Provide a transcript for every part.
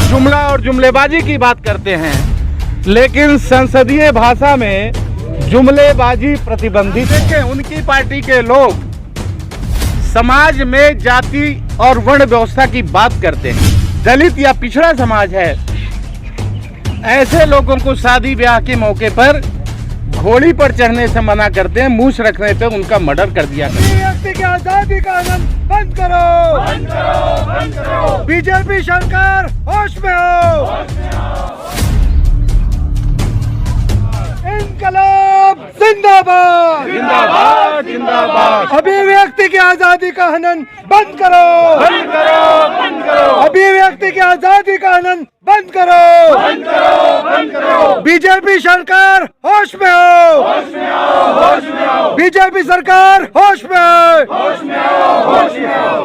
जुमला और जुमलेबाजी की बात करते हैं, लेकिन संसदीय भाषा में जुमलेबाजी प्रतिबंधित है। उनकी पार्टी के लोग समाज में जाति और वर्ण व्यवस्था की बात करते हैं। दलित या पिछड़ा समाज है, ऐसे लोगों को शादी ब्याह के मौके पर घोड़ी पर चढ़ने से मना करते हैं, मूछ रखने पे उनका मर्डर कर दिया करते हैं। व्यक्ति की आजादी का आनंद बंद करो, बंद करो, बंद करो। बीजेपी सरकार होश में हो। इनकलाब जिंदाबाद, जिंदाबाद जिंदाबाद। अभिव्यक्ति की आजादी का हनन बंद करो, बंद करो, बंद करो। अभिव्यक्ति की आजादी का हनन बंद करो, बंद करो, बंद करो। बीजेपी सरकार होश में हो, होश में आओ, होश में आओ। बीजेपी सरकार होश में है। होश में आओ, होश में आओ।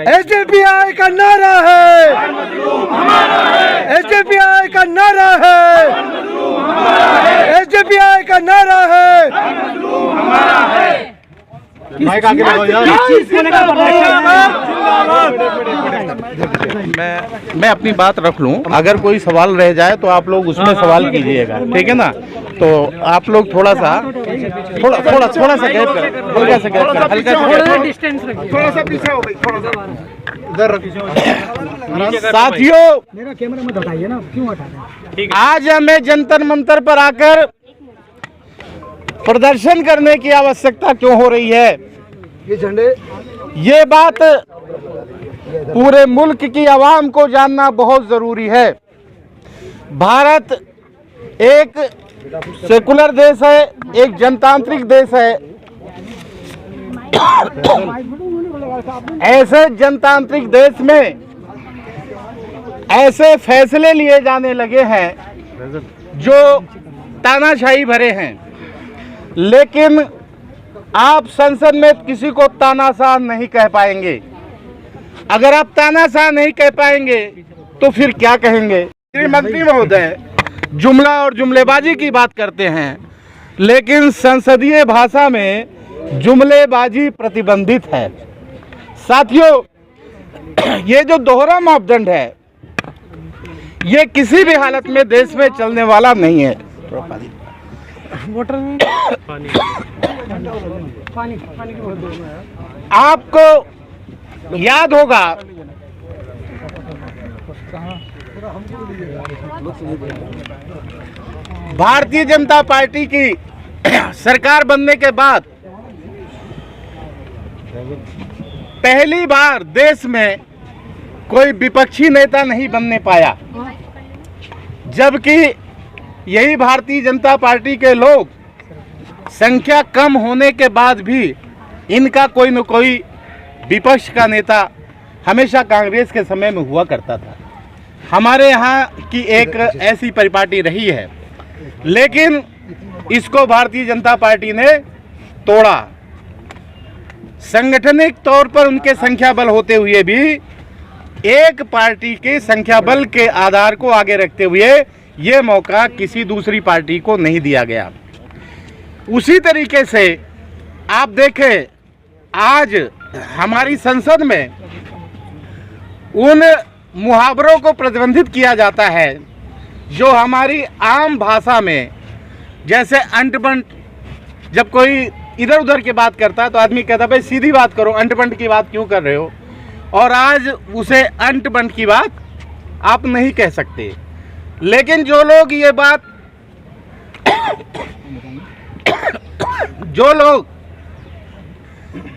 एसडीपीआई का नारा है, हमारा है, एसडीपीआई का नारा है, एसडीपीआई का नारा है। हमारा है। माइक आगे लगाओ यार। मैं अपनी बात रख लूं, अगर कोई सवाल रह जाए तो आप लोग उसमें सवाल कीजिएगा, ठीक है ना। तो आप लोग थोड़ा सा गैप कर, थोड़ा सा पीछे हो भाई, थोड़ा सा इधर रखिए। साथियों, मेरा कैमरा मत हटाइए ना, क्यों हटा रहे हैं? आज हमें जंतर मंतर पर आकर प्रदर्शन करने की आवश्यकता क्यों हो रही है? ये झंडे, ये बात पूरे मुल्क की आवाम को जानना बहुत जरूरी है। भारत एक सेकुलर देश है, एक जनतांत्रिक देश है। ऐसे जनतांत्रिक देश में ऐसे फैसले लिए जाने लगे हैं जो तानाशाही भरे हैं, लेकिन आप संसद में किसी को तानाशाह नहीं कह पाएंगे। अगर आप तानाशाह नहीं कह पाएंगे तो फिर क्या कहेंगे? मंत्री महोदय जुमला और जुमलेबाजी की बात करते हैं, लेकिन संसदीय भाषा में जुमलेबाजी प्रतिबंधित है। साथियों, ये जो दोहरा मापदंड है, ये किसी भी हालत में देश में चलने वाला नहीं है। आपको याद होगा, भारतीय जनता पार्टी की सरकार बनने के बाद पहली बार देश में कोई विपक्षी नेता नहीं बनने पाया, जबकि यही भारतीय जनता पार्टी के लोग संख्या कम होने के बाद भी इनका कोई न कोई विपक्ष का नेता हमेशा कांग्रेस के समय में हुआ करता था। हमारे यहाँ की एक ऐसी परिपाटी रही है, लेकिन इसको भारतीय जनता पार्टी ने तोड़ा। संगठनिक तौर पर उनके संख्या बल होते हुए भी एक पार्टी के संख्या बल के आधार को आगे रखते हुए ये मौका किसी दूसरी पार्टी को नहीं दिया गया। उसी तरीके से आप देखें, आज हमारी संसद में उन मुहावरों को प्रतिबंधित किया जाता है जो हमारी आम भाषा में, जैसे अंट बंट, जब कोई इधर उधर की बात करता है तो आदमी कहता है भाई सीधी बात करो, अंट बंट की बात क्यों कर रहे हो। और आज उसे अंट बंट की बात आप नहीं कह सकते। लेकिन जो लोग ये बात जो लोग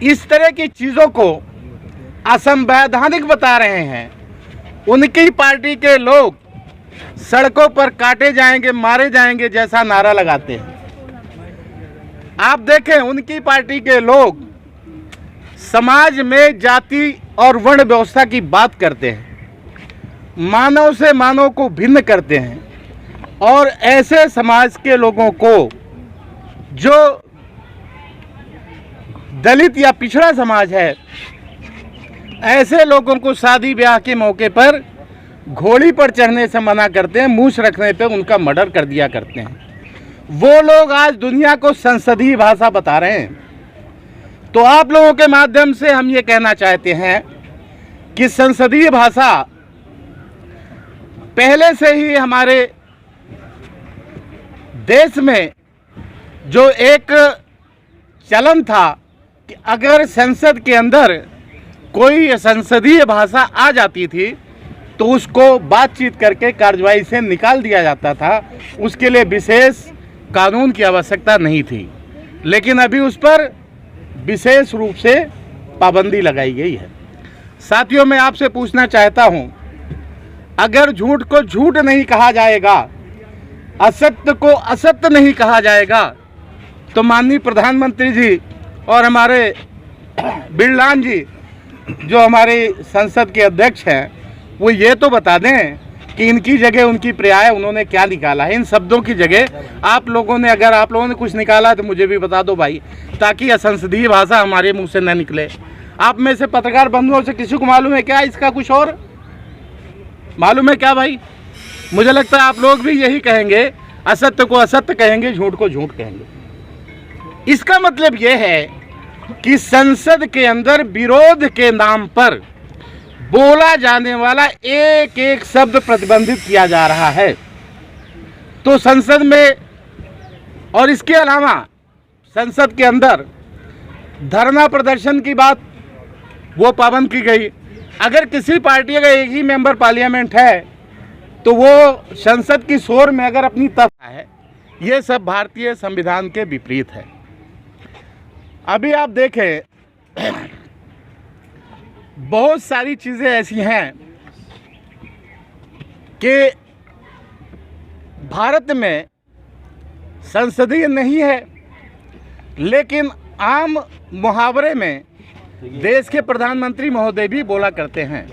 इस तरह की चीज़ों को असंवैधानिक बता रहे हैं, उनकी पार्टी के लोग सड़कों पर काटे जाएंगे, मारे जाएंगे जैसा नारा लगाते हैं। आप देखें, उनकी पार्टी के लोग समाज में जाति और वर्ण व्यवस्था की बात करते हैं, मानव से मानव को भिन्न करते हैं, और ऐसे समाज के लोगों को, जो दलित या पिछड़ा समाज है, ऐसे लोगों को शादी ब्याह के मौके पर घोड़ी पर चढ़ने से मना करते हैं, मूछ रखने पे उनका मर्डर कर दिया करते हैं। वो लोग आज दुनिया को संसदीय भाषा बता रहे हैं। तो आप लोगों के माध्यम से हम ये कहना चाहते हैं कि संसदीय भाषा पहले से ही हमारे देश में जो एक चलन था कि अगर संसद के अंदर कोई संसदीय भाषा आ जाती थी तो उसको बातचीत करके कार्यवाही से निकाल दिया जाता था, उसके लिए विशेष कानून की आवश्यकता नहीं थी। लेकिन अभी उस पर विशेष रूप से पाबंदी लगाई गई है। साथियों, मैं आपसे पूछना चाहता हूं, अगर झूठ को झूठ नहीं कहा जाएगा, असत्य को असत्य नहीं कहा जाएगा, तो माननीय प्रधानमंत्री जी और हमारे बिरलान जी जो हमारे संसद के अध्यक्ष हैं, वो ये तो बता दें कि इनकी जगह उनकी पर्याय उन्होंने क्या निकाला है। इन शब्दों की जगह आप लोगों ने, अगर आप लोगों ने कुछ निकाला तो मुझे भी बता दो भाई, ताकि असंसदीय भाषा हमारे मुंह से न निकले। आप में से पत्रकार बंधुओं से किसी को मालूम है क्या इसका कुछ और मालूम है क्या भाई? मुझे लगता है आप लोग भी यही कहेंगे, असत्य को असत्य कहेंगे, झूठ को झूठ कहेंगे। इसका मतलब यह है कि संसद के अंदर विरोध के नाम पर बोला जाने वाला एक एक शब्द प्रतिबंधित किया जा रहा है। तो संसद में और इसके अलावा संसद के अंदर धरना प्रदर्शन की बात वो पाबंद की गई। अगर किसी पार्टी का एक ही मेंबर पार्लियामेंट है तो वो संसद की शोर में अगर अपनी तरफ है, ये सब भारतीय संविधान के विपरीत है। अभी आप देखें, बहुत सारी चीज़ें ऐसी हैं कि भारत में संसदीय नहीं है, लेकिन आम मुहावरे में देश के प्रधानमंत्री महोदय भी बोला करते हैं।